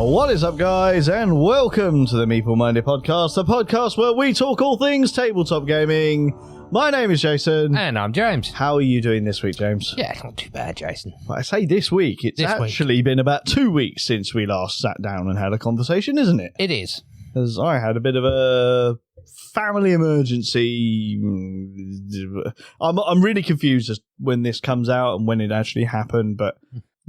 What is up, guys, and welcome to the Meeple Minded podcast, the podcast where we talk all things tabletop gaming. My name is Jason. And I'm James. How are you doing this week, James? Yeah, not too bad, Jason. Well, I say this week. It's actually been about 2 weeks since we last sat down and had a conversation, isn't it? It is. Because I had a bit of a family emergency. I'm really confused as when this comes out and when it actually happened, but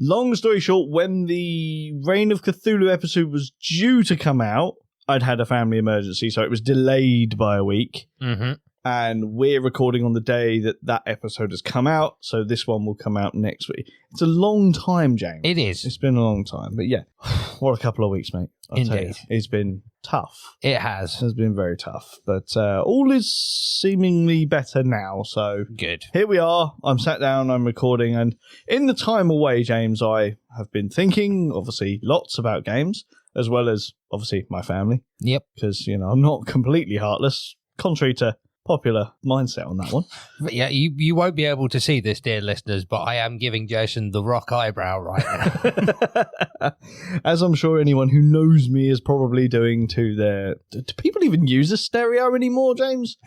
long story short, when the Reign of Cthulhu episode was due to come out, I'd had a family emergency, so it was delayed by a week. Mm-hmm. And we're recording on the day that episode has come out, so this one will come out next week. It's a long time, James. It is. It's been a long time, but yeah, what a couple of weeks, mate. I'll tell you. It's been tough. It has. It has been very tough, but all is seemingly better now, so good. Here we are. I'm sat down, I'm recording, and in the time away, James, I have been thinking, obviously, lots about games, as well as, obviously, my family. Yep. Because, I'm not completely heartless, contrary to popular mindset on that one. But yeah, you won't be able to see this, dear listeners, but I am giving Jason the rock eyebrow right now. As I'm sure anyone who knows me is probably doing to their... Do people even use a stereo anymore, James?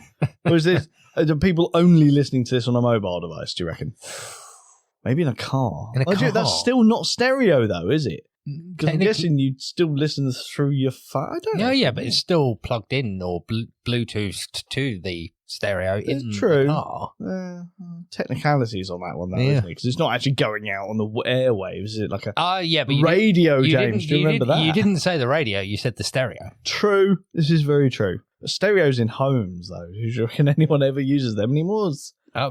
Or is this... do people only listening to this on a mobile device, do you reckon? Maybe in a car. In a car. That's still not stereo, though, is it? Because I'm guessing you'd still listen through your phone. I don't know. Yeah, but it's still plugged in or Bluetoothed to the stereo in true. the car. Technicalities on that one, though, isn't it? Because it's not actually going out on the airwaves. Is it like a but radio, James? Do you remember that? You didn't say the radio, you said the stereo. True. This is very true. Stereos in homes, though. Do you reckon anyone ever uses them anymore?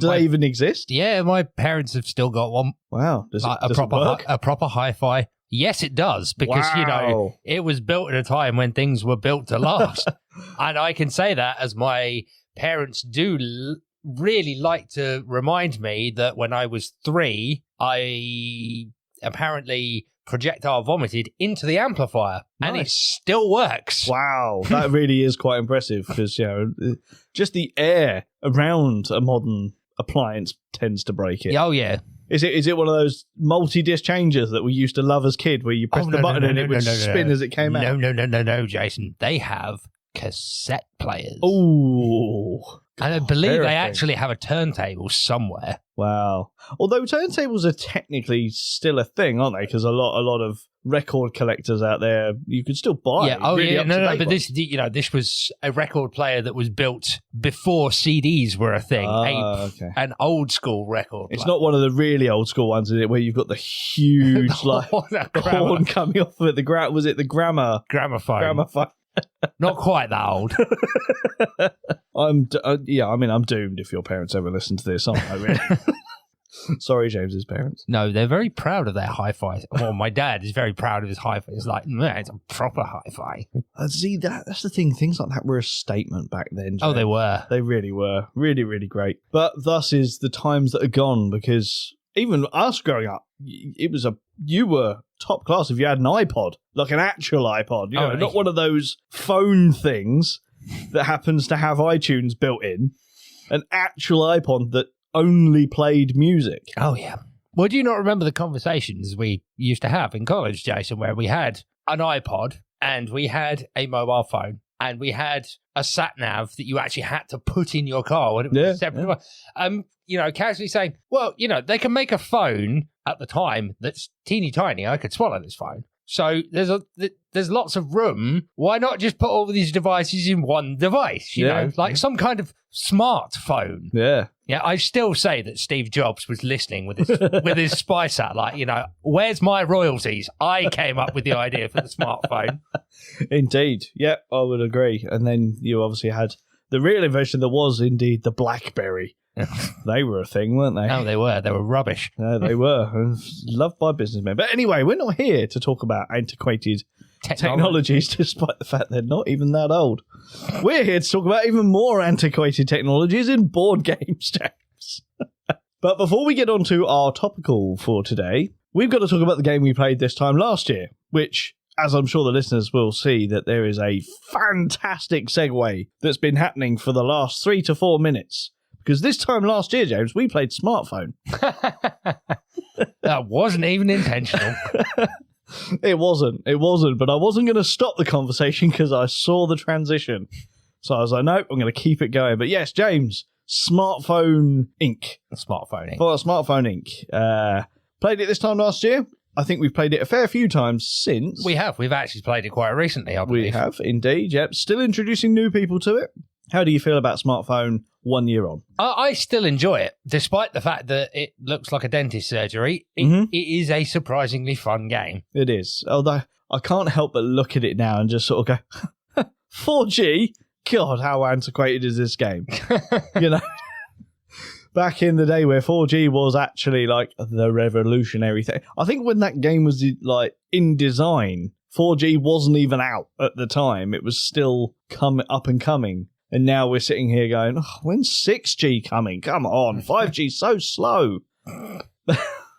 Do they even exist? Yeah, my parents have still got one. Wow. Does it work? A proper hi-fi. Yes, it does, because, it was built at a time when things were built to last. And I can say that as my parents do really like to remind me that when I was 3, I apparently projectile vomited into the amplifier, and it still works. Wow, that really is quite impressive, because, just the air around a modern appliance tends to break it. Oh, yeah. Is it one of those multi-disc changers that we used to love as kid, where you press the button and it would spin as it came out? No, Jason. They have cassette players. Ooh. And I believe they actually have a turntable somewhere. Wow. Although turntables are technically still a thing, aren't they? Because a lot of record collectors out there, you could still buy. Yeah. Oh, really but this was a record player that was built before CDs were a thing. An old school record player. It's not one of the really old school ones, is it? Where you've got the huge horn coming off of it. Was it the gramophone? Gramophone. Not quite that old. I'm doomed if your parents ever listen to this, aren't I, really? Sorry, James's parents. No, they're very proud of their hi-fi. Well, my dad is very proud of his hi-fi. It's like, man, it's a proper hi-fi. See, that's the thing. Things like that were a statement back then, James. Oh, they were. They really were. Really, really great. But thus is the times that are gone, because even us growing up, you were top class if you had an iPod, like an actual iPod, not one of those phone things that happens to have iTunes built in, an actual iPod that only played music. Oh, yeah. Well, do you not remember the conversations we used to have in college, Jason, where we had an iPod and we had a mobile phone and we had a sat-nav that you actually had to put in your car when it was separate. Casually saying, well, they can make a phone at the time that's teeny tiny. I could swallow this phone. So there's lots of room. Why not just put all of these devices in one device? You know, like some kind of smartphone. Yeah. Yeah, I still say that Steve Jobs was listening with his spy satellite. Where's my royalties? I came up with the idea for the smartphone. Indeed. Yeah, I would agree. And then you obviously had the real invention that was indeed the BlackBerry. They were a thing, weren't they? Oh, they were. They were rubbish. Yeah, they were. Loved by businessmen. But anyway, we're not here to talk about antiquated technologies, despite the fact they're not even that old. We're here to talk about even more antiquated technologies in board games, James. But before we get on to our topical for today, we've got to talk about the game we played this time last year, which, as I'm sure the listeners will see, that there is a fantastic segue that's been happening for the last 3 to 4 minutes. Because this time last year, James, we played Smartphone. That wasn't even intentional. It wasn't, but I wasn't going to stop the conversation because I saw the transition. So I was like, nope, I'm going to keep it going. But yes, James, Smartphone Inc. Smartphone Inc. For Smartphone Inc. Played it this time last year. I think we've played it a fair few times since. We have. We've actually played it quite recently, I believe. We have, indeed, yep. Still introducing new people to it. How do you feel about Smartphone 1 year on? I still enjoy it, despite the fact that it looks like a dentist surgery. It is a surprisingly fun game. It is. Although I can't help but look at it now and just sort of go, 4G? God, how antiquated is this game? You know? Back in the day where 4G was actually like the revolutionary thing. I think when that game was like in design, 4G wasn't even out at the time. It was still up and coming. And now we're sitting here going, oh, when's 6G coming? Come on, 5G's so slow.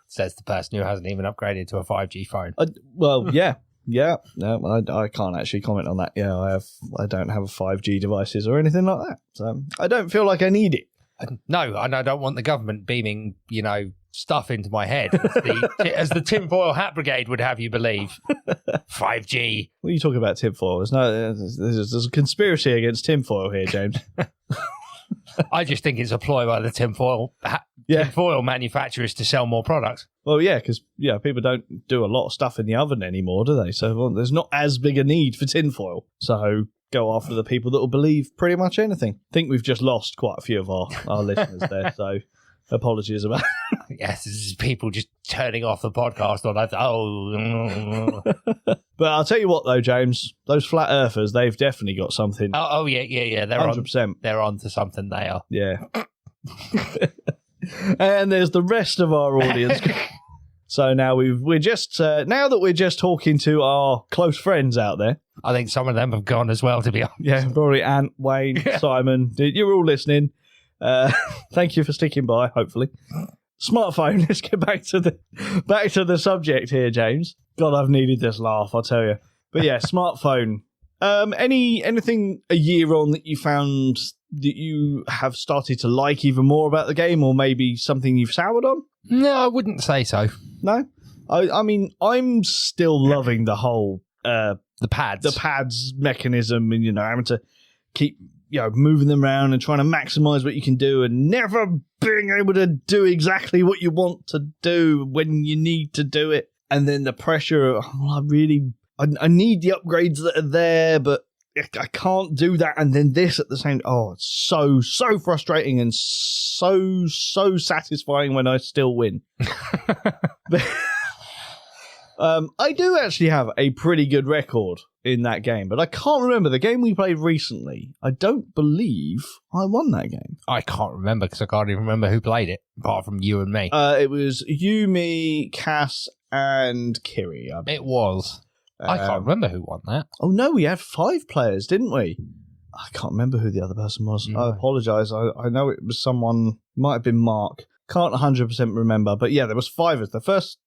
Says the person who hasn't even upgraded to a 5G phone. Well, yeah. Yeah, no, I can't actually comment on that. Yeah, I don't have 5G devices or anything like that. So I don't feel like I need it. No, and I don't want the government beaming, stuff into my head, as the tinfoil hat brigade would have you believe. 5G. What are you talking about, tinfoil? There's a conspiracy against tinfoil here, James. I just think it's a ploy by the tinfoil manufacturers to sell more products. Well, yeah, because people don't do a lot of stuff in the oven anymore, do they? So there's not as big a need for tinfoil. So go after the people that will believe pretty much anything. I think we've just lost quite a few of our listeners there, so apologies about that. Yes, this is people just turning off the podcast on that. Oh. But I'll tell you what, though, James, those flat earthers, they've definitely got something. Oh yeah. They're 100%. They're on to something, they are. Yeah. And there's the rest of our audience. So now we're just now that we're just talking to our close friends out there. I think some of them have gone as well, to be honest. Yeah, probably Ant, Wayne, Simon. You're all listening. Thank you for sticking by. Hopefully, smartphone. Let's get back to the subject here, James. God, I've needed this laugh, I'll tell you. But yeah, smartphone. Anything a year on that you found that you have started to like even more about the game, or maybe something you've soured on? No, I wouldn't say so. No? I mean, I'm still loving the whole the pads mechanism, and having to keep moving them around and trying to maximize what you can do, and never being able to do exactly what you want to do when you need to do it. And then the pressure of, I need the upgrades that are there, but I can't do that. And then this at the same. Oh, it's so frustrating and so satisfying when I still win. I do actually have a pretty good record in that game, but I can't remember the game we played recently. I don't believe I won that game. I can't remember because I can't even remember who played it apart from you and me. It was you, me, Cass, and Kiri. It was. I can't remember who won that. Oh, no, we had 5 players, didn't we? I can't remember who the other person was. No. I apologise. I know it was someone, might have been Mark. Can't 100% remember. But yeah, there was 5 as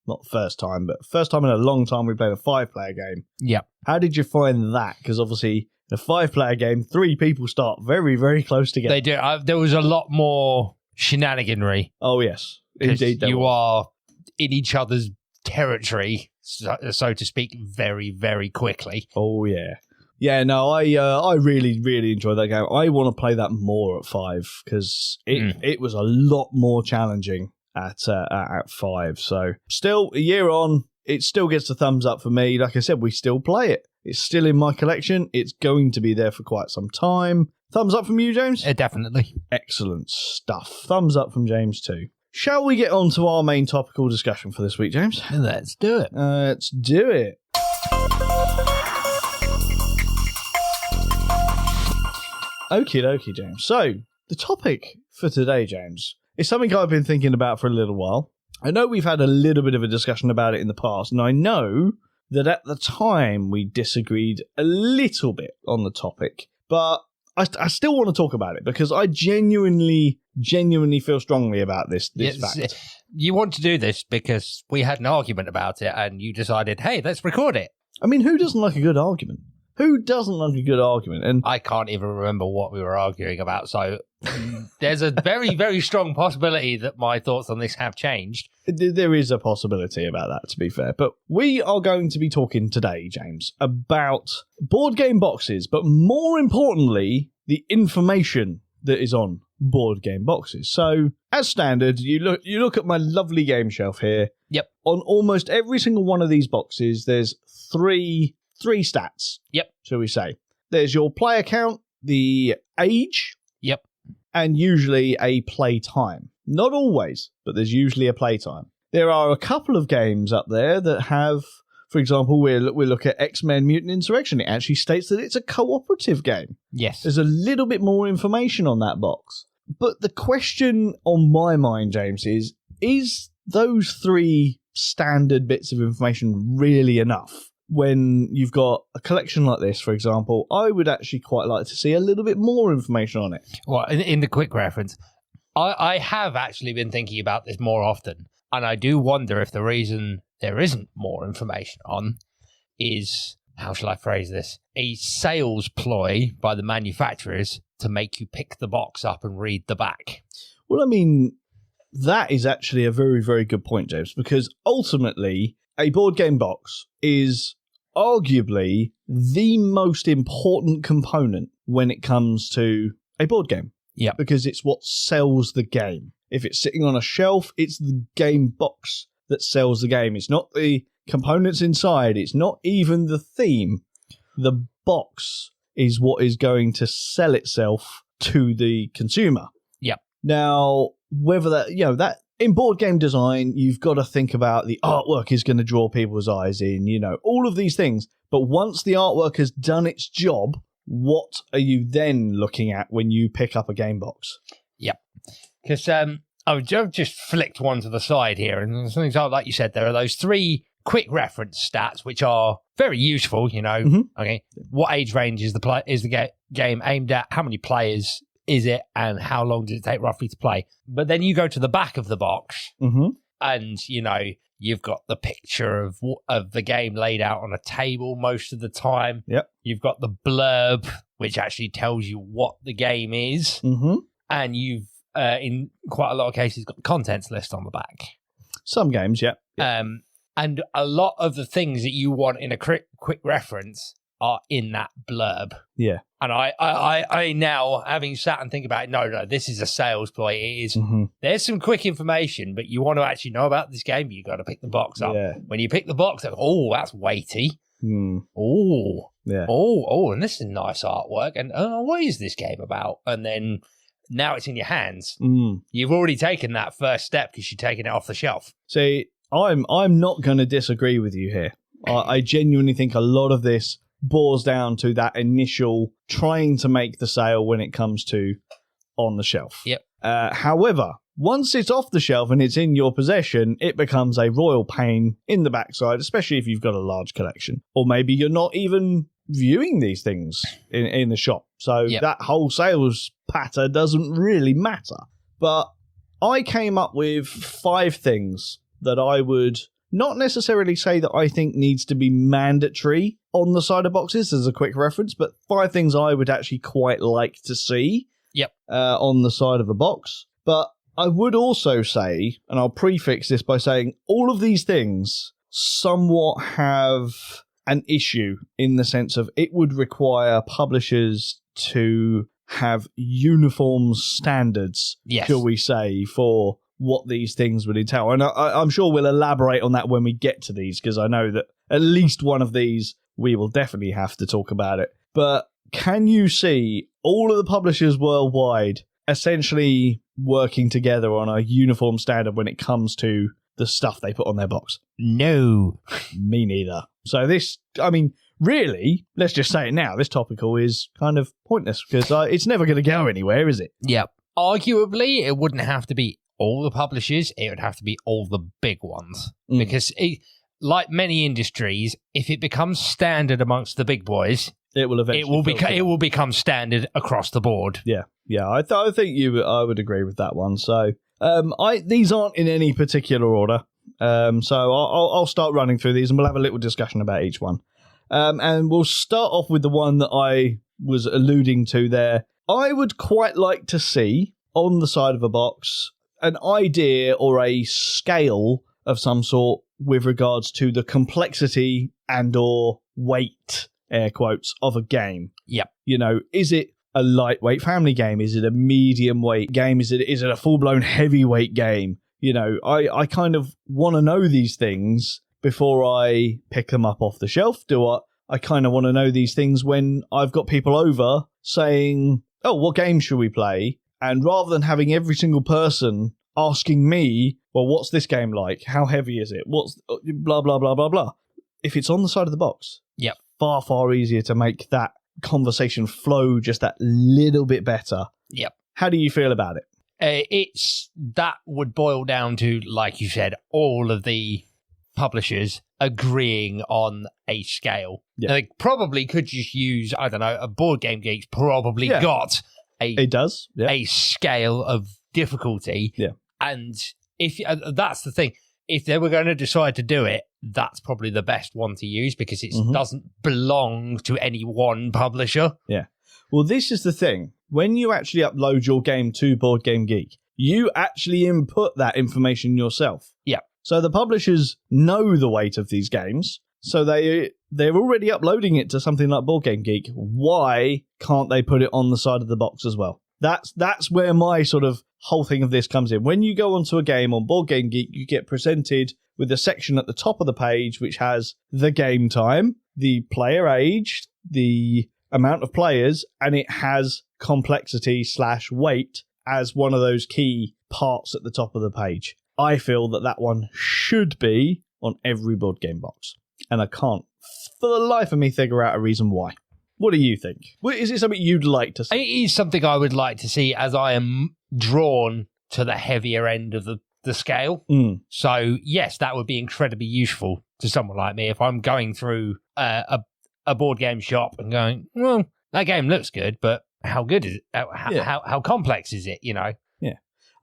not first time, but first time in a long time we played a 5-player game. Yep. How did you find that? Because obviously, in a 5-player game, 3 people start very, very close together. They do. There was a lot more shenaniganry. Oh, yes. Indeed. You are in each other's territory, so to speak, very, very quickly. Oh, yeah. Yeah, no, I really, really enjoyed that game. I want to play that more at 5 because it was a lot more challenging at 5. So still, a year on, it still gets a thumbs up for me. Like I said, we still play it. It's still in my collection. It's going to be there for quite some time. Thumbs up from you, James? Definitely. Excellent stuff. Thumbs up from James too. Shall we get on to our main topical discussion for this week, James? Let's do it. Let's do it. Okie dokie, James. So, the topic for today, James, is something I've been thinking about for a little while. I know we've had a little bit of a discussion about it in the past, and I know that at the time we disagreed a little bit on the topic, but I still want to talk about it because I genuinely feel strongly about this fact. You want to do this because we had an argument about it and you decided, hey, let's record it. I mean, who doesn't like a good argument? Who doesn't like a good argument? And I can't even remember what we were arguing about. So there's a very, very strong possibility that my thoughts on this have changed. there is a possibility about that, to be fair. But we are going to be talking today, James, about board game boxes, but more importantly, the information that is on board game boxes. So, as standard, you look at my lovely game shelf here. Yep. On almost every single one of these boxes, there's three stats. Yep. Shall we say? There's your player count, the age. Yep. And usually a play time. Not always, but there's usually a play time. There are a couple of games up there that have, for example, we look at X-Men Mutant Insurrection. It actually states that it's a cooperative game. Yes. There's a little bit more information on that box. But the question on my mind, James, is those three standard bits of information really enough? When you've got a collection like this, for example, I would actually quite like to see a little bit more information on it. Well, in the quick reference, I have actually been thinking about this more often, and I do wonder if the reason there isn't more information on is, how shall I phrase this, a sales ploy by the manufacturers to make you pick the box up and read the back. Well, I mean, that is actually a very, very good point, James, because ultimately a board game box is arguably the most important component when it comes to a board game. Yeah. Because it's what sells the game. If it's sitting on a shelf, it's the game box that sells the game. It's not the components inside. It's not even the theme. The box is what is going to sell itself to the consumer. Yeah. Now, whether that in board game design, you've got to think about the artwork is going to draw people's eyes in, all of these things. But once the artwork has done its job, what are you then looking at when you pick up a game box? Yep. Because I've just flicked one to the side here, and something like you said, there are those three quick reference stats, which are very useful, Mm-hmm. Okay, what age range is the game aimed at? How many players is it, and how long did it take roughly to play? But then you go to the back of the box, mm-hmm. and you've got the picture of the game laid out on a table most of the time. Yep. You've got the blurb, which actually tells you what the game is, mm-hmm. and you've in quite a lot of cases got the contents list on the back. Some games, yeah. And a lot of the things that you want in a quick reference are in that blurb. Yeah. And I now, having sat and think about it, no, this is a sales ploy. It is. Mm-hmm. There's some quick information, but you want to actually know about this game, you got to pick the box up. Yeah. When you pick the box up, oh, that's weighty. Mm. Oh. Yeah. Oh, and this is nice artwork. And what is this game about? And then now it's in your hands. Mm. You've already taken that first step because you're taking it off the shelf. See, I'm not going to disagree with you here. I genuinely think a lot of this boils down to that initial trying to make the sale when it comes to on the shelf. Yep. However, once it's off the shelf and it's in your possession, it becomes a royal pain in the backside, especially if you've got a large collection. Or maybe you're not even viewing these things in the shop. So that whole sales patter doesn't really matter. But I came up with 5 things that I would not necessarily say that I think needs to be mandatory on the side of boxes as a quick reference, but 5 things I would actually quite like to see on the side of a box. But I would also say, and I'll prefix this by saying, all of these things somewhat have an issue in the sense of it would require publishers to have uniform standards, shall we say, for what these things would entail. And I'm sure we'll elaborate on that when we get to these, because I know that at least one of these we will definitely have to talk about it. But can you see all of the publishers worldwide essentially working together on a uniform standard when it comes to the stuff they put on their box? No. Me neither. So this, I mean, really, let's just say it now, this topical is kind of pointless because it's never going to go anywhere, is it? Yeah. Arguably, it wouldn't have to be all the publishers, it would have to be all the big ones. Because like many industries, if it becomes standard amongst the big boys, it will become standard across the board. Yeah. I think I would agree with that one. So these aren't in any particular order. So I'll start running through these and we'll have a little discussion about each one. And we'll start off with the one that I was alluding to there. I would quite like to see on the side of a box an idea or a scale of some sort with regards to the complexity and or weight, air quotes, of a game. Yep. Is it a lightweight family game? Is it a medium weight game? Is it a full-blown heavyweight game? I kind of want to know these things before I pick them up off the shelf. I kind of want to know these things when I've got people over saying, oh, what game should we play? And rather than having every single person asking me, well, what's this game like? How heavy is it? What's blah, blah, blah, blah, blah. If it's on the side of the box, yep, far, far easier to make that conversation flow just that little bit better. Yep. How do you feel about it? That would boil down to, like you said, all of the publishers agreeing on a scale. Yeah. They probably could just use, I don't know, a Board Game Geek's probably got it does a scale of difficulty. Yeah. And if that's the thing, if they were going to decide to do it, that's probably the best one to use because it doesn't belong to any one publisher. Yeah. Well, this is the thing. When you actually upload your game to Board Game Geek, you actually input that information yourself. Yeah. So the publishers know the weight of these games, so they're already uploading it to something like Board Game Geek. Why can't they put it on the side of the box as well? That's where my sort of whole thing of this comes in. When you go onto a game on Board Game Geek, you get presented with a section at the top of the page which has the game time, the player age, the amount of players, and it has complexity / weight as one of those key parts at the top of the page. I feel that one should be on every board game box, and I can't for the life of me figure out a reason why. What do you think? Is it something you'd like to see? It is something I would like to see, as I am drawn to the heavier end of the scale. So yes, that would be incredibly useful to someone like me if I'm going through a board game shop and going, well, that game looks good, but how good is it? How complex is it? Yeah.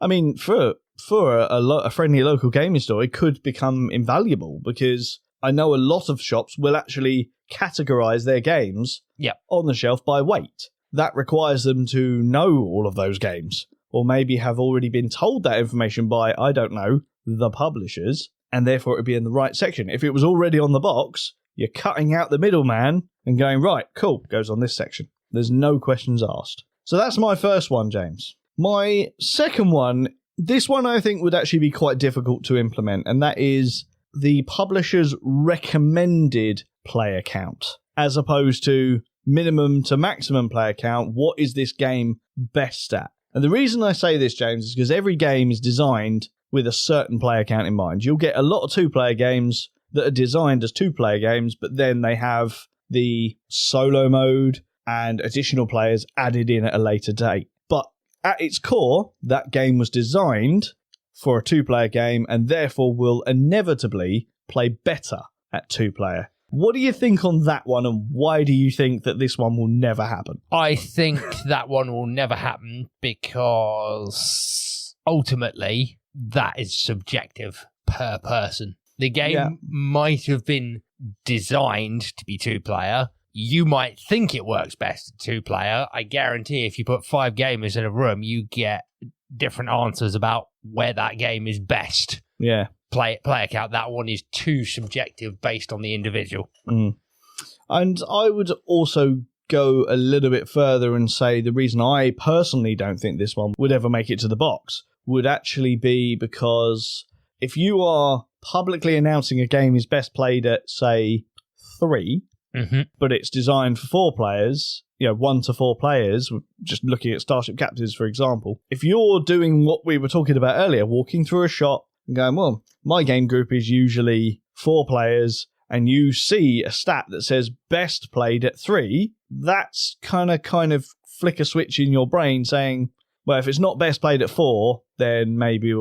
I mean, for a friendly local gaming store, it could become invaluable because I know a lot of shops will actually categorize their games on the shelf by weight. That requires them to know all of those games, or maybe have already been told that information by, I don't know, the publishers, and therefore it would be in the right section. If it was already on the box, you're cutting out the middleman and going, right, cool, goes on this section. There's no questions asked. So that's my first one, James. My second one, this one I think would actually be quite difficult to implement, and that is the publisher's recommended player count, as opposed to minimum to maximum player count. What is this game best at? And the reason I say this, James, is because every game is designed with a certain player count in mind. You'll get a lot of two-player games that are designed as two-player games, but then they have the solo mode and additional players added in at a later date. But at its core, that game was designed for a two-player game and therefore will inevitably play better at two-player. What do you think on that one, and why do you think that this one will never happen? I think that one will never happen because ultimately that is subjective per person. The game might have been designed to be two-player. You might think it works best at two-player. I guarantee if you put 5 gamers in a room, you get different answers about where that game is best. Yeah. Player count. That one is too subjective based on the individual. And I would also go a little bit further and say the reason I personally don't think this one would ever make it to the box would actually be because if you are publicly announcing a game is best played at, say, 3, but it's designed for 4 players, 1 to 4 players, just looking at Starship Captives, for example, if you're doing what we were talking about earlier, walking through a shop and going, well, my game group is usually 4 players, and you see a stat that says best played at 3, that's kind of flick a switch in your brain saying, well, if it's not best played at 4, then maybe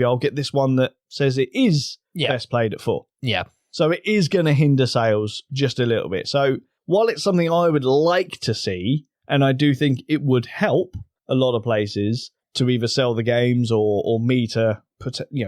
I'll get this one that says it is best played at 4. Yeah. So it is going to hinder sales just a little bit. So while it's something I would like to see, and I do think it would help a lot of places to either sell the games or me to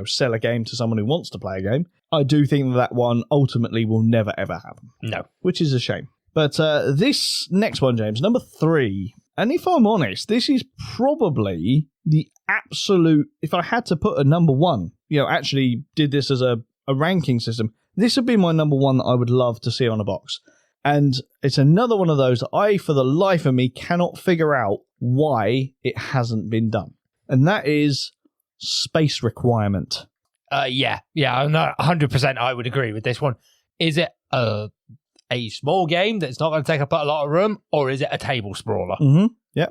sell a game to someone who wants to play a game, I do think that one ultimately will never, ever happen. No. Which is a shame. But this next one, James, number 3. And if I'm honest, this is probably the absolute... If I had to put a number 1, actually did this as a ranking system, this would be my number 1 that I would love to see on a box. And it's another one of those that I, for the life of me, cannot figure out why it hasn't been done. And that is space requirement. Yeah, no, 100% I would agree with this one. Is it a small game that's not going to take up a lot of room, or is it a table sprawler? Mm-hmm. Yeah.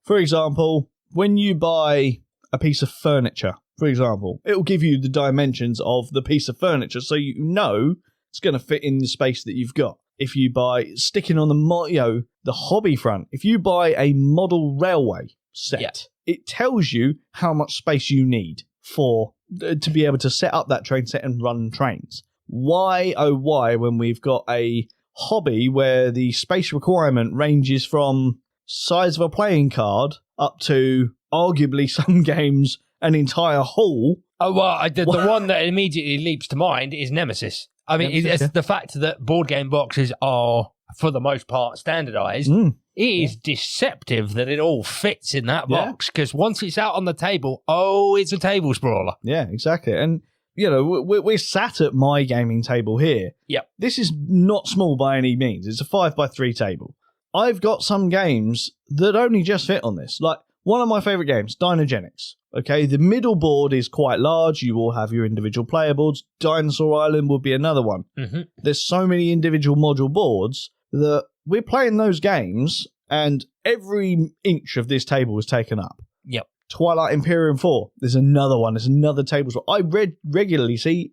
For example, when you buy a piece of furniture, for example, it will give you the dimensions of the piece of furniture, so you know it's going to fit in the space that you've got. If you buy, sticking on the hobby front, if you buy a model railway set, it tells you how much space you need to be able to set up that train set and run trains. Why, oh why, when we've got a hobby where the space requirement ranges from size of a playing card up to arguably some games an entire hall. Oh, well, the one that immediately leaps to mind is Nemesis. I mean, it's the fact that board game boxes are, for the most part, standardized. It is deceptive that it all fits in that box, because once it's out on the table, it's a table sprawler. Yeah, exactly. And, we're sat at my gaming table here. Yep. This is not small by any means. It's a 5x3 table. I've got some games that only just fit on this. Like, one of my favorite games, Dynogenics. Okay, the middle board is quite large. You will have your individual player boards. Dinosaur Island will be another one. Mm-hmm. There's so many individual module boards that we're playing those games, and every inch of this table is taken up. Yep. Twilight Imperium 4, there's another one. There's another table. So I regularly see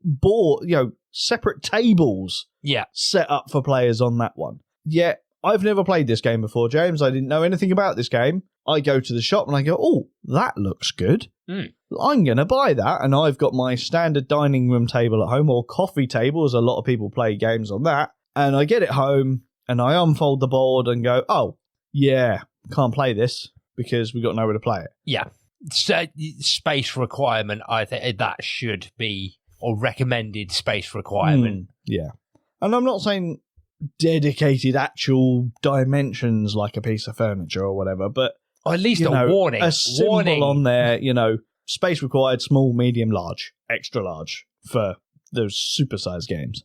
separate tables set up for players on that one. Yet, I've never played this game before, James. I didn't know anything about this game. I go to the shop and I go, oh, that looks good. I'm going to buy that. And I've got my standard dining room table at home, or coffee table, as a lot of people play games on that. And I get it home and I unfold the board and go, oh, yeah, can't play this because we've got nowhere to play it. Yeah. So, space requirement, I think that should be, or recommended space requirement. Yeah. And I'm not saying dedicated actual dimensions like a piece of furniture or whatever, but or at least a warning. A symbol on there, space required, small, medium, large, extra large for those supersized games.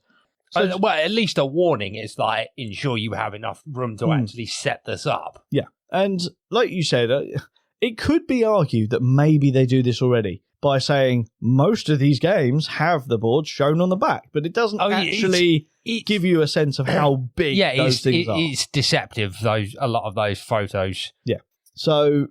So, well, at least a warning is like, ensure you have enough room to actually set this up. Yeah. And like you said, it could be argued that maybe they do this already by saying most of these games have the board shown on the back, but it doesn't actually give you a sense of how big those things are. It's deceptive, a lot of those photos. Yeah. So,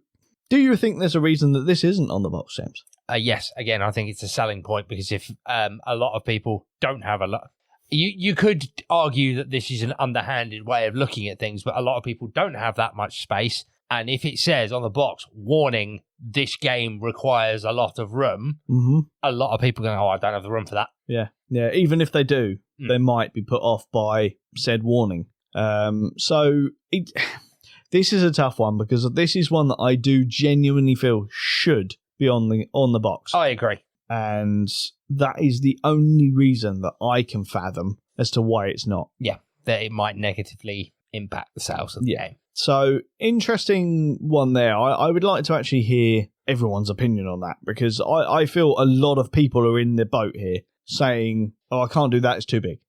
do you think there's a reason that this isn't on the box, James? Yes. Again, I think it's a selling point, because if a lot of people don't have a lot... You could argue that this is an underhanded way of looking at things, but a lot of people don't have that much space. And if it says on the box, warning, this game requires a lot of room, a lot of people go, I don't have the room for that. Yeah. Yeah. Even if they do, they might be put off by said warning. This is a tough one, because this is one that I do genuinely feel should be on the box. I agree. And that is the only reason that I can fathom as to why it's not. Yeah, that it might negatively impact the sales of the game. So, interesting one there. I would like to actually hear everyone's opinion on that, because I feel a lot of people are in the boat here saying, I can't do that, it's too big.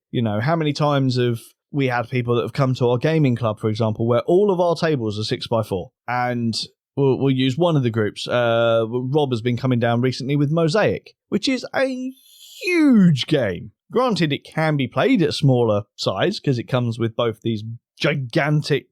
How many times have we had people that have come to our gaming club, for example, where all of our tables are 6x4, and we'll use one of the groups. Rob has been coming down recently with Mosaic, which is a huge game. Granted, it can be played at smaller size because it comes with both these gigantic,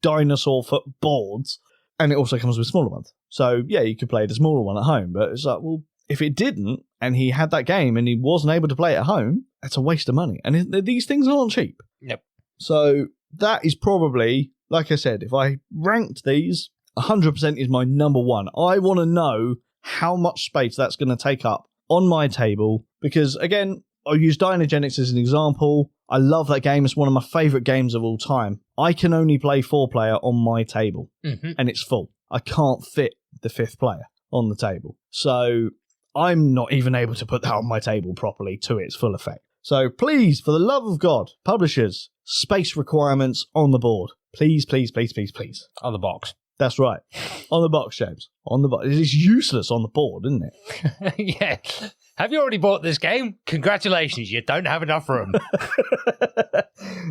dinosaur foot boards, and it also comes with smaller ones. So, yeah, you could play the smaller one at home, but it's like, well, if it didn't, and he had that game and he wasn't able to play it at home, that's a waste of money. And these things aren't cheap. Yep. So, that is probably, like I said, if I ranked these, 100% is my number 1. I want to know how much space that's going to take up on my table, because, again, I'll use Dynogenics as an example. I love that game. It's one of my favourite games of all time. I can only play 4-player on my table, and it's full. I can't fit the 5th player on the table. So I'm not even able to put that on my table properly to its full effect. So please, for the love of God, publishers, space requirements on the board. Please, please, please, please, please. On the box. That's right. On the box, James. On the box. It is useless on the board, isn't it? Yeah. Have you already bought this game? Congratulations, you don't have enough room.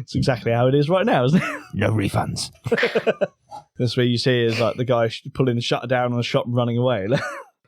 It's exactly how it is right now, isn't it? No refunds. That's where you see is like the guy pulling the shutter down on the shop and running away.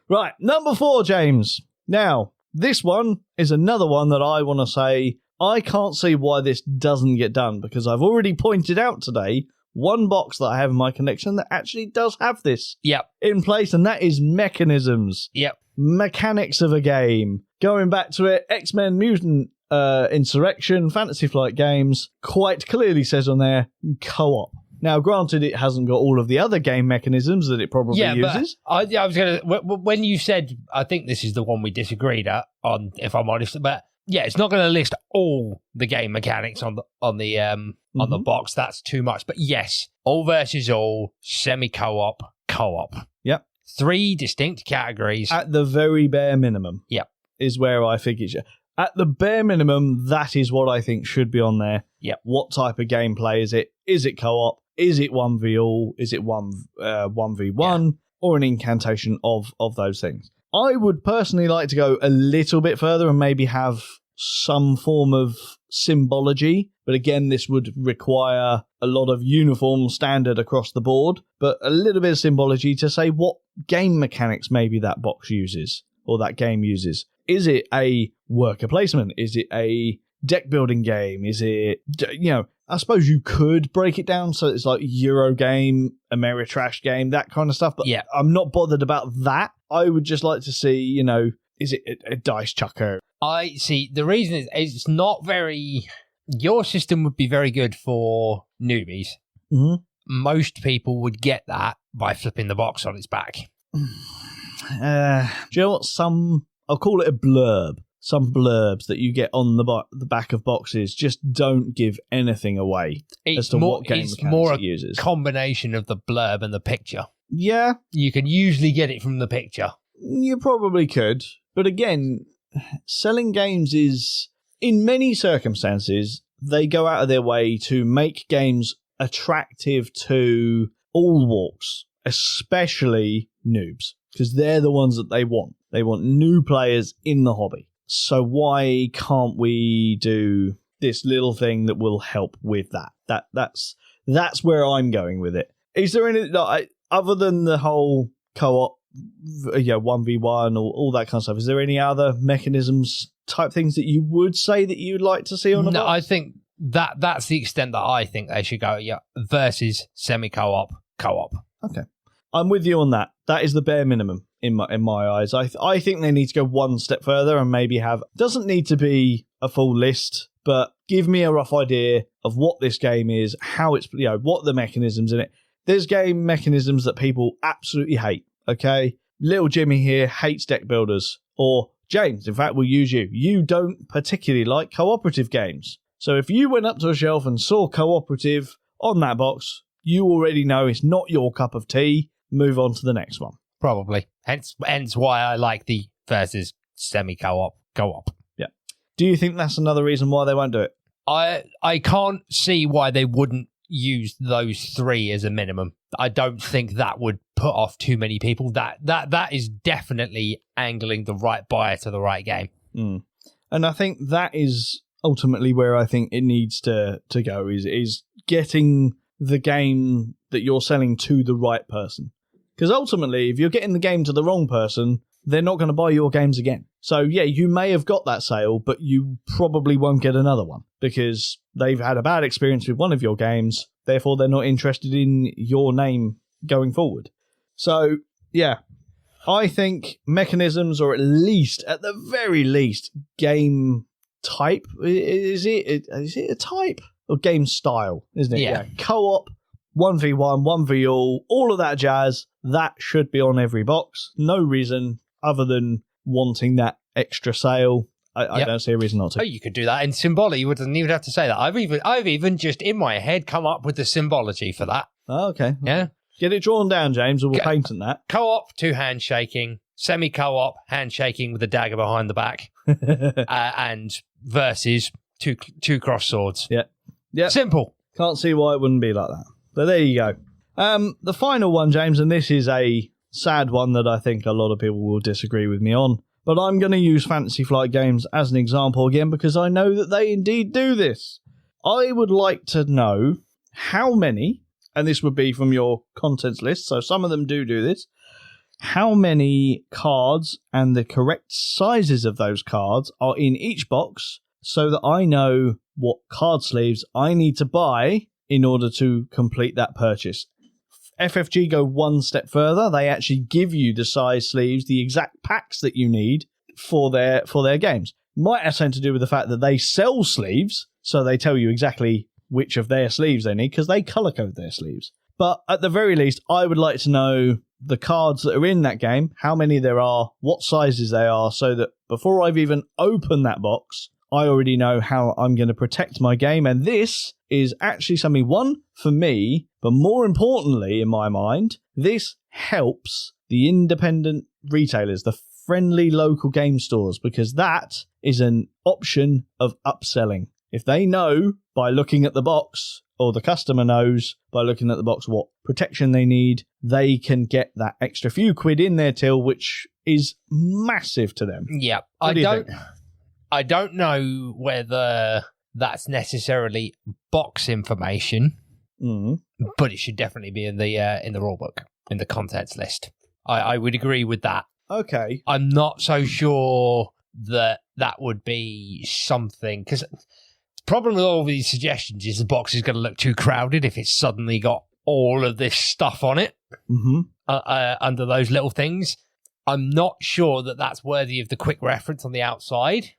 Right, number 4, James. Now, this one is another one that I want to say I can't see why this doesn't get done, because I've already pointed out today one box that I have in my collection that actually does have this in place, and that is mechanisms. Yep. Mechanics of a game. Going back to it, X-Men Mutant Insurrection, Fantasy Flight Games, quite clearly says on there, co-op. Now, granted, it hasn't got all of the other game mechanisms that it probably uses. But I was going to... When you said, I think this is the one we disagreed on, if I'm honest, but yeah, it's not going to list all the game mechanics on the box. That's too much. But yes, all versus all, semi-co-op, co-op. Yep. 3 distinct categories. At the very bare minimum. Yep. Is where I think it should. At the bare minimum, that is what I think should be on there. Yep. What type of gameplay is it? Is it co-op? Is it 1v all? Is it 1v1? Or an incantation of those things? I would personally like to go a little bit further and maybe have some form of symbology. But again, this would require a lot of uniform standard across the board. But a little bit of symbology to say what game mechanics maybe that box uses or that game uses. Is it a worker placement? Is it a deck building game? Is it, I suppose you could break it down so it's like Euro game, Ameritrash game, that kind of stuff. But I'm not bothered about that. I would just like to see, is it a dice chucker? I see. The reason is it's not very... Your system would be very good for newbies. Mm-hmm. Most people would get that by flipping the box on its back. Do you know what? I'll call it a blurb. Some blurbs that you get on the back of boxes just don't give anything away as to what game mechanics it uses. It's more a combination of the blurb and the picture. Yeah. You can usually get it from the picture. You probably could. But again, selling games is, in many circumstances, they go out of their way to make games attractive to all walks, especially noobs, because they're the ones that they want. They want new players in the hobby. So why can't we do this little thing that will help with that? That's where I'm going with it. Is there any other than the whole co-op, 1v1 or all that kind of stuff? Is there any other mechanisms type things that you would say that you'd like to see on a box? I think that's the extent that I think they should go. Yeah, versus semi-co-op, co-op. Okay, I'm with you on that. That is the bare minimum in my eyes. I think they need to go one step further and maybe doesn't need to be a full list, but give me a rough idea of what this game is, how it's, what the mechanisms in it. There's game mechanisms that people absolutely hate. Okay, little Jimmy here hates deck builders, or James, in fact, we'll use you. You don't particularly like cooperative games. So if you went up to a shelf and saw cooperative on that box, you already know it's not your cup of tea. Move on to the next one. Probably. Hence why I like the versus semi-co-op, co-op. Yeah. Do you think that's another reason why they won't do it? I can't see why they wouldn't use those 3 as a minimum. I don't think that would put off too many people. That is definitely angling the right buyer to the right game. Mm. And I think that is ultimately where I think it needs to go, is getting the game that you're selling to the right person. Because ultimately, if you're getting the game to the wrong person, they're not going to buy your games again. So yeah, you may have got that sale, but you probably won't get another one because they've had a bad experience with one of your games. Therefore, they're not interested in your name going forward. So yeah, I think mechanisms, or at the very least, game type. Is it a type or game style? Isn't it? Yeah. Co-op, 1v1, 1v all of that jazz. That should be on every box. No reason other than wanting that extra sale. I don't see a reason not to. Oh, you could do that in symbology. You wouldn't even have to say that. I've even just in my head come up with the symbology for that. Oh, okay. Yeah. Get it drawn down, James, or we'll patent that. Co-op, 2 handshaking, semi-co-op, handshaking with a dagger behind the back, and versus two cross swords. Yeah. Simple. Can't see why it wouldn't be like that. But there you go. The final one, James, and this is a sad one that I think a lot of people will disagree with me on, but I'm going to use Fantasy Flight Games as an example again because I know that they indeed do this. I would like to know how many, and this would be from your contents list, so some of them do this, how many cards and the correct sizes of those cards are in each box so that I know what card sleeves I need to buy in order to complete that purchase. FFG go one step further. They actually give you the size sleeves, the exact packs that you need for their games. Might have something to do with the fact that they sell sleeves, so they tell you exactly which of their sleeves they need because they color code their sleeves. But at the very least, I would like to know the cards that are in that game, how many there are, what sizes they are, so that before I've even opened that box, I already know how I'm going to protect my game. And this is actually something, one, for me, but more importantly, in my mind, this helps the independent retailers, the friendly local game stores, because that is an option of upselling. If they know by looking at the box, or the customer knows by looking at the box what protection they need, they can get that extra few quid in their till, which is massive to them. Yeah, I don't know whether that's necessarily box information, but it should definitely be in the rule book, in the contents list. I would agree with that. Okay. I'm not so sure that would be something, because the problem with all of these suggestions is the box is going to look too crowded if it's suddenly got all of this stuff on it under those little things. I'm not sure that that's worthy of the quick reference on the outside.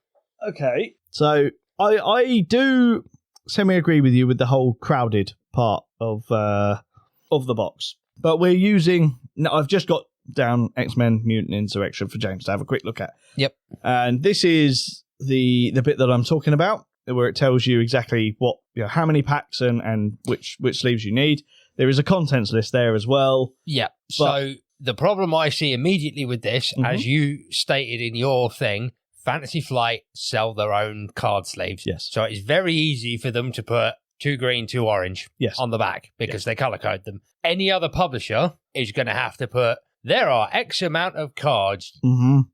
Okay. So I do semi-agree with you with the whole crowded part of the box. But we're using... No, I've just got down X-Men Mutant Insurrection for James to have a quick look at. Yep. And this is the bit that I'm talking about, where it tells you exactly what, how many packs and which sleeves you need. There is a contents list there as well. Yeah. So the problem I see immediately with this, as you stated in your thing, Fantasy Flight sell their own card sleeves. Yes. So it's very easy for them to put 2 green, 2 orange on the back because they color code them. Any other publisher is going to have to put, there are X amount of cards.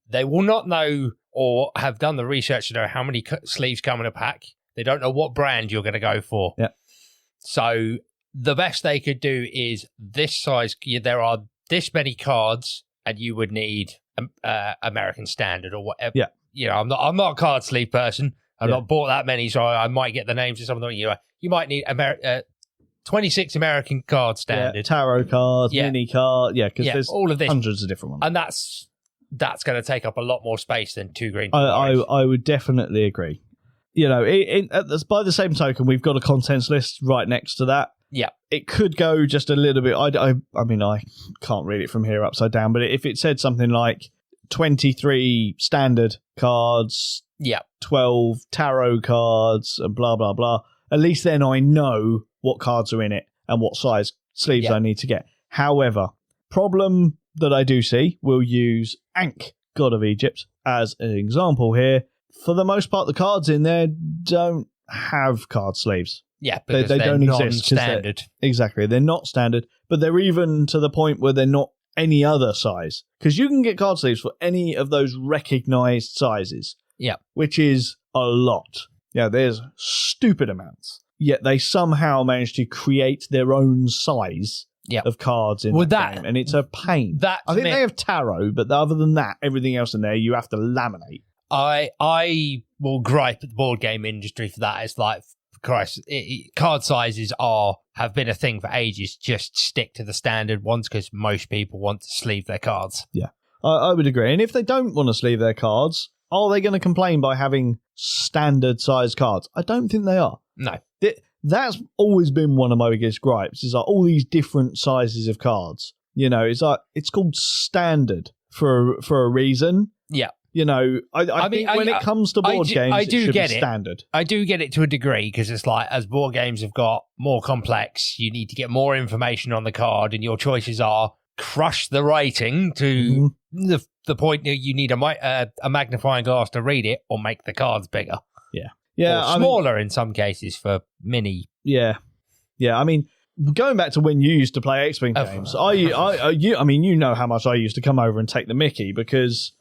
They will not know or have done the research to know how many sleeves come in a pack. They don't know what brand you're going to go for. Yeah. So the best they could do is this size. There are this many cards, and you would need American Standard or whatever. Yeah. I'm not a card sleeve person. I've not bought that many, so I might get the names of some of them. You might need 26 American card standard, tarot cards, mini card, because there's all of this, hundreds of different ones, and that's going to take up a lot more space than 2 green. I would definitely agree. By the same token, we've got a contents list right next to that. Yeah, it could go just a little bit. I mean, I can't read it from here upside down, but if it said something like 23 standard cards, 12 tarot cards, and blah blah blah, at least then I know what cards are in it and what size sleeves I need to get. However, problem that I do see, we'll use Ankh, God of Egypt, as an example here. For the most part, the cards in there don't have card sleeves. Yeah, because they don't exist. Standard. Exactly, they're not standard, but they're even to the point where they're not any other size. Because you can get card sleeves for any of those recognized sizes. Yeah. Which is a lot. Yeah, there's stupid amounts. Yet they somehow managed to create their own size of cards in that game, and it's a pain. I think they have tarot, but other than that, everything else in there you have to laminate. I will gripe at the board game industry for that. It's like, Christ, card sizes have been a thing for ages. Just stick to the standard ones because most people want to sleeve their cards. Yeah, I would agree. And if they don't want to sleeve their cards, are they going to complain by having standard size cards? I don't think they are. No. That's always been one of my biggest gripes, is like all these different sizes of cards. It's like, it's called standard for a reason. Yeah. I think when it comes to board games, it should be standard. I do get it to a degree, because it's like, as board games have got more complex, you need to get more information on the card, and your choices are crush the rating to the point that you need a magnifying glass to read it, or make the cards bigger. Yeah, or smaller in some cases for mini. Yeah. I mean, going back to when you used to play X-Wing games, I mean, you know how much I used to come over and take the mickey because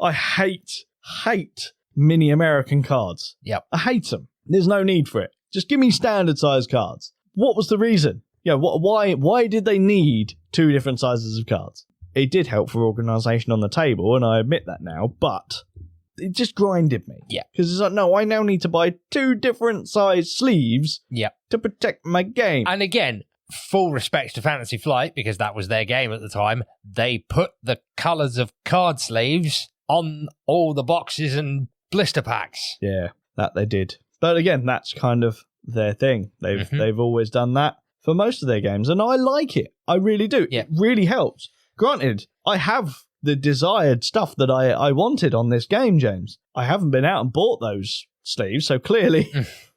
I hate mini American cards. Yep. I hate them. There's no need for it. Just give me standard size cards. What was the reason? Why did they need 2 different sizes of cards? It did help for organisation on the table, and I admit that now, but it just grinded me. Yeah. Because it's like, no, I now need to buy 2 different size sleeves Yeah. to protect my game. And again, full respect to Fantasy Flight, because that was their game at the time. They put the colours of card sleeves on all the boxes and blister packs. Yeah, that they did. But again, that's kind of their thing. They've always done that for most of their games, and I like it. I really do. Yeah. It really helps. Granted, I have the desired stuff that I wanted on this game, James. I haven't been out and bought those sleeves, so clearly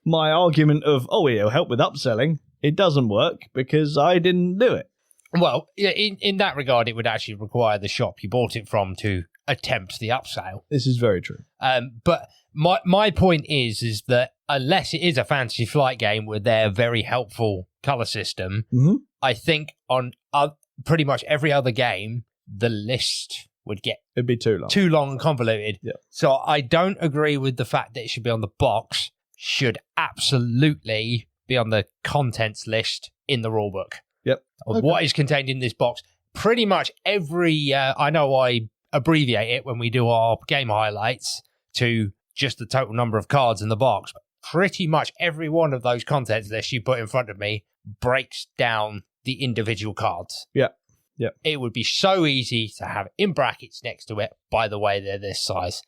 my argument of, it'll help with upselling, it doesn't work because I didn't do it. Well, in that regard, it would actually require the shop you bought it from to attempt the upsale. This is very true. But my point is that unless it is a Fantasy Flight game with their very helpful colour system, I think on pretty much every other game, the list would get... It'd be too long and convoluted. Yeah. So I don't agree with the fact that it should be on the box. Should absolutely be on the contents list in the rulebook. Yep. Of what is contained in this box. Pretty much every... I know I abbreviate it when we do our game highlights to just the total number of cards in the box. But pretty much every one of those contents lists you put in front of me breaks down the individual cards. Yeah. It would be so easy to have in brackets next to it. By the way, they're this size.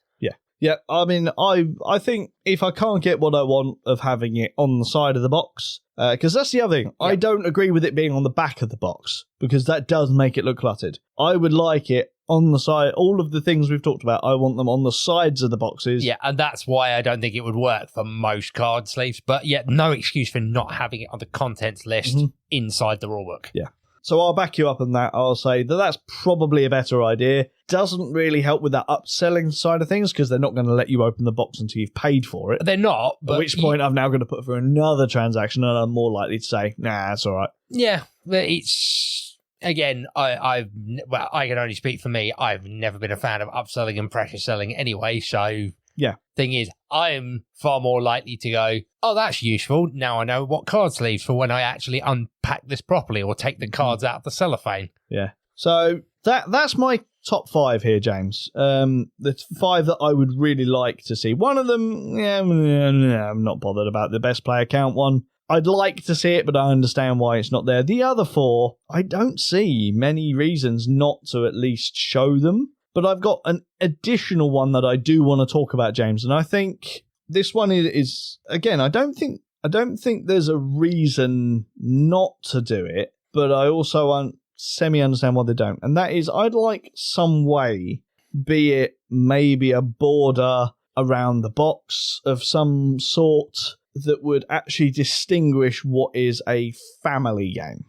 Yeah, I mean, I think if I can't get what I want of having it on the side of the box, because that's the other thing, I don't agree with it being on the back of the box, because that does make it look cluttered. I would like it on the side, all of the things we've talked about, I want them on the sides of the boxes. Yeah, and that's why I don't think it would work for most card sleeves, but yet no excuse for not having it on the contents list inside the rulebook. Yeah. So I'll back you up on that. I'll say that that's probably a better idea. Doesn't really help with that upselling side of things because they're not going to let you open the box until you've paid for it. They're not. But at which point I'm now going to put through another transaction and I'm more likely to say, nah, that's all right. Yeah, but it's... Again, I can only speak for me. I've never been a fan of upselling and pressure selling anyway, so... Yeah. Thing is, I'm far more likely to go, oh, that's useful. Now I know what card sleeves for when I actually unpack this properly or take the cards out of the cellophane. Yeah. So that's my top 5 here, James. The 5 that I would really like to see. One of them, I'm not bothered about the best player count one. I'd like to see it, but I understand why it's not there. The other 4, I don't see many reasons not to at least show them. But I've got an additional one that I do want to talk about, James, and I think this one is again, I don't think there's a reason not to do it, but I also semi-understand why they don't. And that is, I'd like some way, be it maybe a border around the box of some sort that would actually distinguish what is a family game.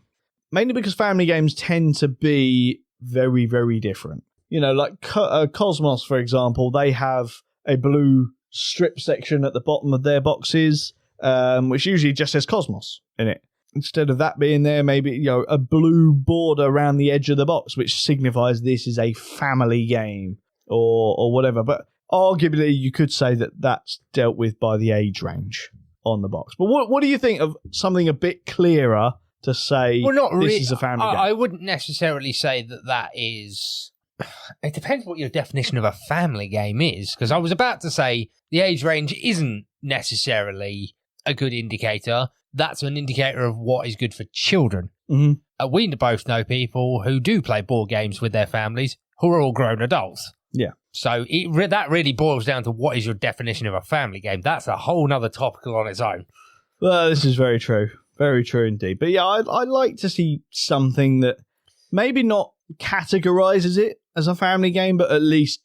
Mainly because family games tend to be very, very different. You know, like Cosmos, for example, they have a blue strip section at the bottom of their boxes, which usually just says Cosmos in it. Instead of that being there, maybe, a blue border around the edge of the box, which signifies this is a family game or whatever. But arguably, you could say that that's dealt with by the age range on the box. But what do you think of something a bit clearer to say this is a family game? I wouldn't necessarily say that is... It depends what your definition of a family game is, because I was about to say the age range isn't necessarily a good indicator. That's an indicator of what is good for children. Mm-hmm. We both know people who do play board games with their families who are all grown adults. Yeah. So that really boils down to what is your definition of a family game. That's a whole nother topical on its own. Well, this is very true. Very true indeed. But yeah, I'd like to see something that maybe not categorizes it as a family game, but at least,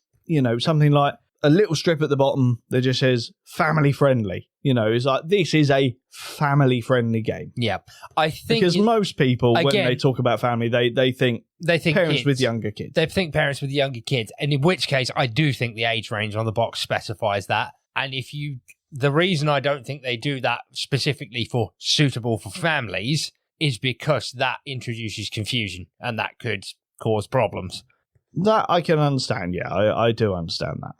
something like a little strip at the bottom that just says family friendly. You know, it's like, this is a family friendly game. Yeah. I think because most people, when again, they talk about family, they think parents kids. with younger kids. They think parents with younger kids. And in which case, I do think the age range on the box specifies that. And the reason I don't think they do that specifically for suitable for families is because that introduces confusion and that could cause problems. That I can understand. Yeah, I do understand that.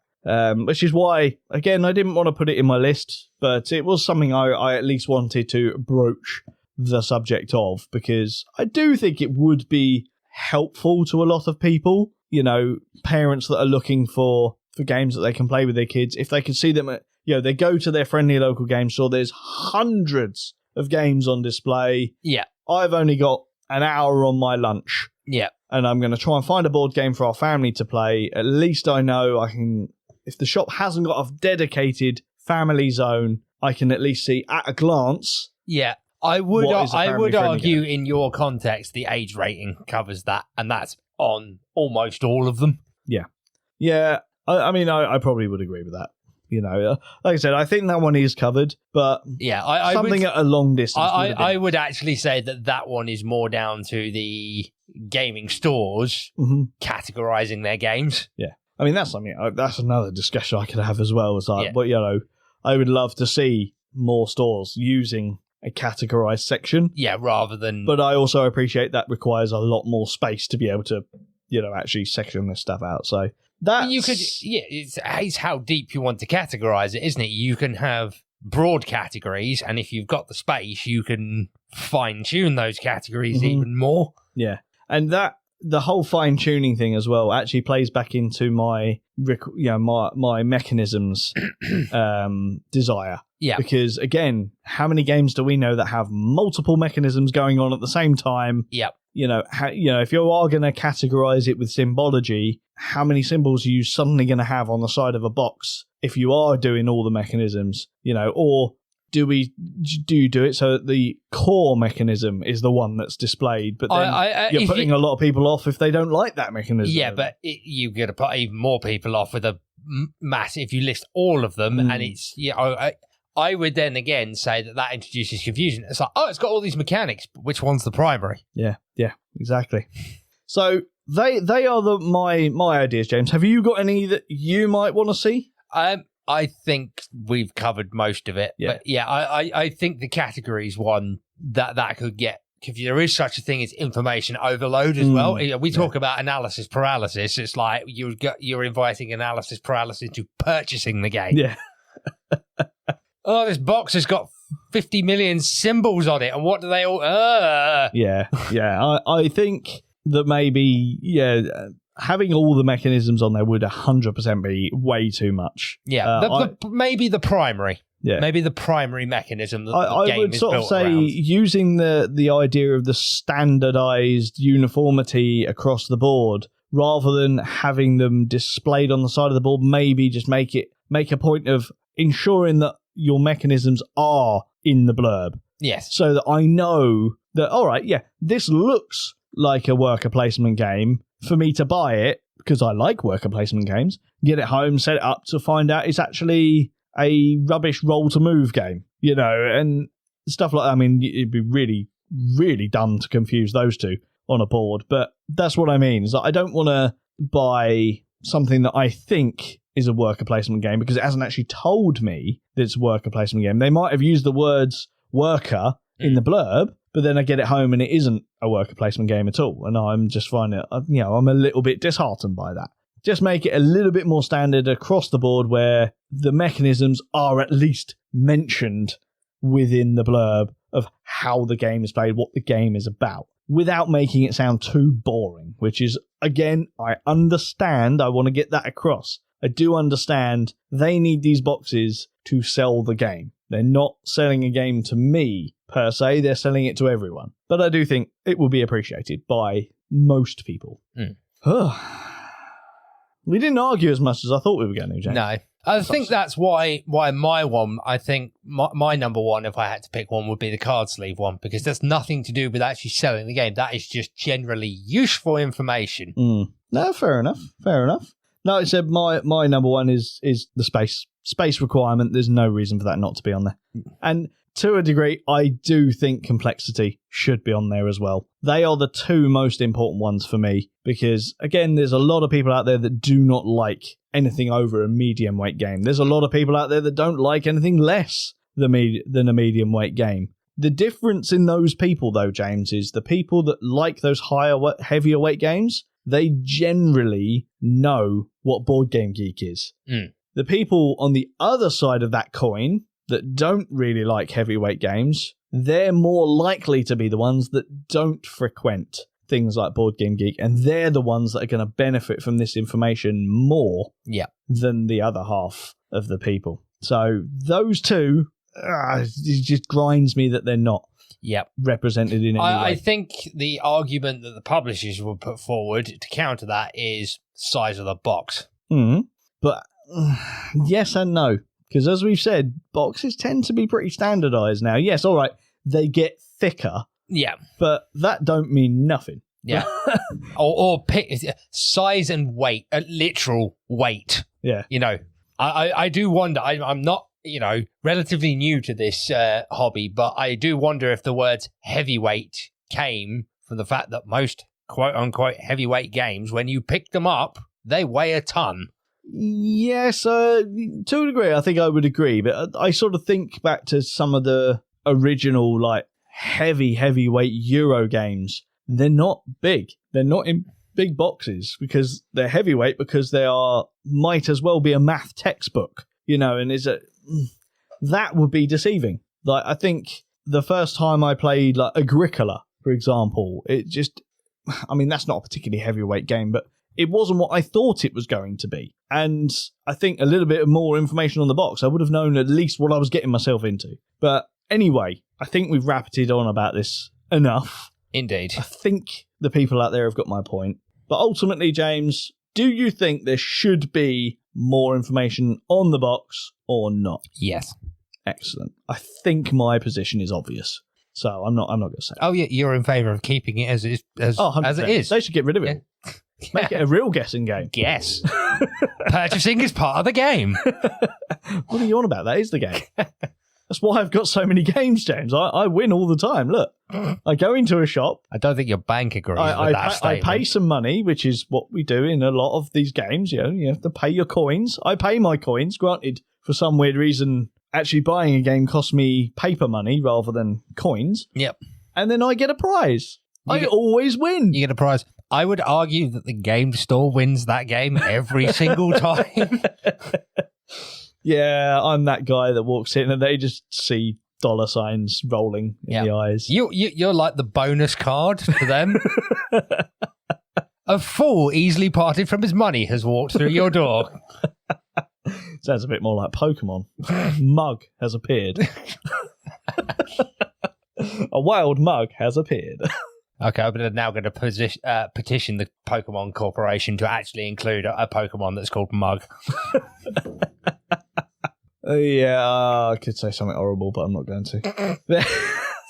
Which is why, again, I didn't want to put it in my list, but it was something I at least wanted to broach the subject of, because I do think it would be helpful to a lot of people, you know, parents that are looking for games that they can play with their kids. If they can see them, they go to their friendly local game store, there's hundreds of games on display. Yeah. I've only got an hour on my lunch. Yeah. And I'm going to try and find a board game for our family to play. At least I know I can... If the shop hasn't got a dedicated family zone, I can at least see at a glance. Yeah, I would argue in your context, the age rating covers that, and that's on almost all of them. Yeah. I mean, I probably would agree with that. You know, like I said, I think that one is covered, but yeah, something at a long distance. I would actually say that one is more down to the gaming stores categorizing their games. Yeah. I mean, that's something. That's another discussion I could have as well. It's like, but I would love to see more stores using a categorized section. Yeah, rather than. But I also appreciate that requires a lot more space to be able to, actually section this stuff out. So that you could, it's how deep you want to categorize it, isn't it? You can have broad categories, and if you've got the space, you can fine tune those categories even more. Yeah, and the whole fine-tuning thing as well actually plays back into my mechanisms desire. Yeah. Because, again, how many games do we know that have multiple mechanisms going on at the same time? Yeah. If you are going to categorize it with symbology, how many symbols are you suddenly going to have on the side of a box if you are doing all the mechanisms? Or do you do it so that the core mechanism is the one that's displayed, but then you're putting a lot of people off if they don't like that mechanism? Yeah, but you're going to put even more people off with a mass if you list all of them, and it's I would then again say that introduces confusion. It's like, it's got all these mechanics, but which one's the primary? Yeah, exactly. So they are my ideas, James. Have you got any that you might want to see? I think we've covered most of it. Yeah. But yeah, I think the categories one that could get, if there is such a thing as information overload as well. We talk about analysis paralysis. It's like you're inviting analysis paralysis to purchasing the game. Yeah. This box has got 50 million symbols on it, and what do they all... Yeah. I think that maybe, having all the mechanisms on there would 100% be way too much. Yeah, maybe the primary. Yeah. Maybe the primary mechanism that the game is built around. I would sort of say using the idea of the standardized uniformity across the board, rather than having them displayed on the side of the board, maybe just make a point of ensuring that your mechanisms are in the blurb. Yes. So that I know that, all right, this looks like a worker placement game for me to buy it, because I like worker placement games, get it home, set it up to find out it's actually a rubbish roll to move game, and stuff like that. I mean, it'd be really, really dumb to confuse those two on a board, but that's what I mean. Is that I don't want to buy something that I think is a worker placement game because it hasn't actually told me that it's a worker placement game. They might have used the words worker in the blurb, but then I get it home and it isn't a worker placement game at all. And I'm just finding it, I'm a little bit disheartened by that. Just make it a little bit more standard across the board where the mechanisms are at least mentioned within the blurb of how the game is played, what the game is about, without making it sound too boring, which is, again, I understand. I want to get that across. I do understand they need these boxes to sell the game. They're not selling a game to me, per se. They're selling it to everyone. But I do think it will be appreciated by most people. We didn't argue as much as I thought we were going to, James. No. I think that's why my one, I think my number one, if I had to pick one, would be the card sleeve one, because that's nothing to do with actually selling the game. That is just generally useful information. No, fair enough. No, I said my number one is the space requirement. There's no reason for that not to be on there. And to a degree, I do think complexity should be on there as well. They are the two most important ones for me because, again, there's a lot of people out there that do not like anything over a medium weight game. There's a lot of people out there that don't like anything less than a medium weight game. The difference in those people, though, James, is the people that like those heavier weight games, they generally know what Board Game Geek is. The people on the other side of that coin that don't really like heavyweight games, they're more likely to be the ones that don't frequent things like Board Game Geek, and they're the ones that are going to benefit from this information more than the other half of the people. So those two, it just grinds me that they're not represented in any way. I think the argument that the publishers will put forward to counter that is size of the box. But yes and no. Because as we've said, boxes tend to be pretty standardised now. Yes, all right, they get thicker. Yeah. But that don't mean nothing. Yeah. or pick size and weight, literal weight. Yeah. You know, I do wonder, I'm not, relatively new to this hobby, but I do wonder if the words heavyweight came from the fact that most quote-unquote heavyweight games, when you pick them up, they weigh a ton. Yes, to a degree, I think I would agree. But I sort of think back to some of the original, like, heavyweight Euro games. They're not big. They're not in big boxes because they're heavyweight because they might as well be a math textbook, and that would be deceiving. Like, I think the first time I played, like, Agricola, for example, that's not a particularly heavyweight game, but it wasn't what I thought it was going to be. And I think a little bit more information on the box, I would have known at least what I was getting myself into. But anyway, I think we've rapided on about this enough. Indeed. I think the people out there have got my point. But ultimately, James, do you think there should be more information on the box or not? Yes. Excellent. I think my position is obvious. So I'm not going to say. Oh, yeah, you're in favour of keeping it as it is. They should get rid of it. Yeah. Make it a real guessing game. Guess. Purchasing is part of the game. What are you on about? That is the game. That's why I've got so many games, James. I win all the time. Look, I go into a shop. I don't think your bank agrees with that statement. I pay some money, which is what we do in a lot of these games. You have to pay your coins. I pay my coins. Granted, for some weird reason, actually buying a game costs me paper money rather than coins. Yep. And then I get a prize. I always win. You get a prize. I would argue that the game store wins that game every single time. Yeah, I'm that guy that walks in and they just see dollar signs rolling in the eyes. You're like the bonus card to them. A fool easily parted from his money has walked through your door. Sounds a bit more like Pokemon. Mug has appeared. A wild mug has appeared. Okay, I'm now going to petition the Pokemon Corporation to actually include a Pokemon that's called Mug. I could say something horrible, but I'm not going to.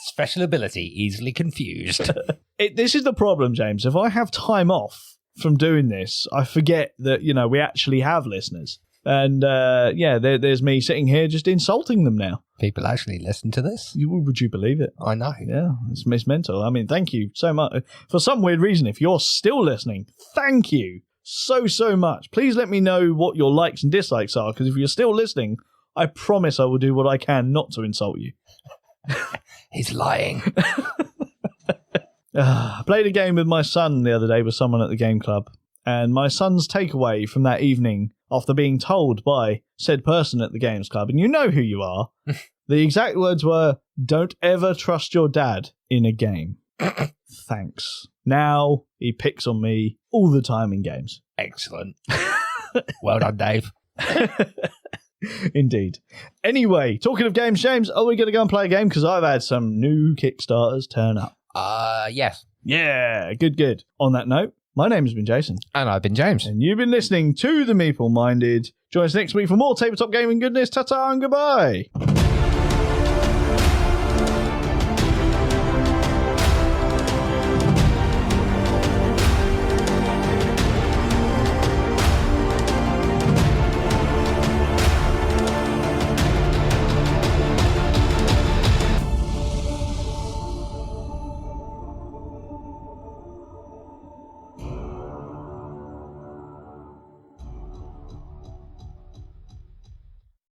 Special ability, easily confused. This is the problem, James. If I have time off from doing this, I forget that, we actually have listeners. And, there's me sitting here just insulting them now. People actually listen to this? Would you believe it? I know. Yeah, it's mental. I mean, thank you so much. For some weird reason, if you're still listening, thank you so much. Please let me know what your likes and dislikes are, because if you're still listening, I promise I will do what I can not to insult you. He's lying. I played a game with my son the other day with someone at the game club, and my son's takeaway from that evening, after being told by said person at the games club, and you know who you are, the exact words were, "Don't ever trust your dad in a game." Thanks. Now he picks on me all the time in games. Excellent. Well done, Dave. Indeed. Anyway, talking of games, James, are we going to go and play a game? Because I've had some new Kickstarters turn up. Yes. Yeah, good. On that note, my name has been Jason. And I've been James. And you've been listening to the Meeple Minded. Join us next week for more tabletop gaming goodness. Ta-ta and goodbye.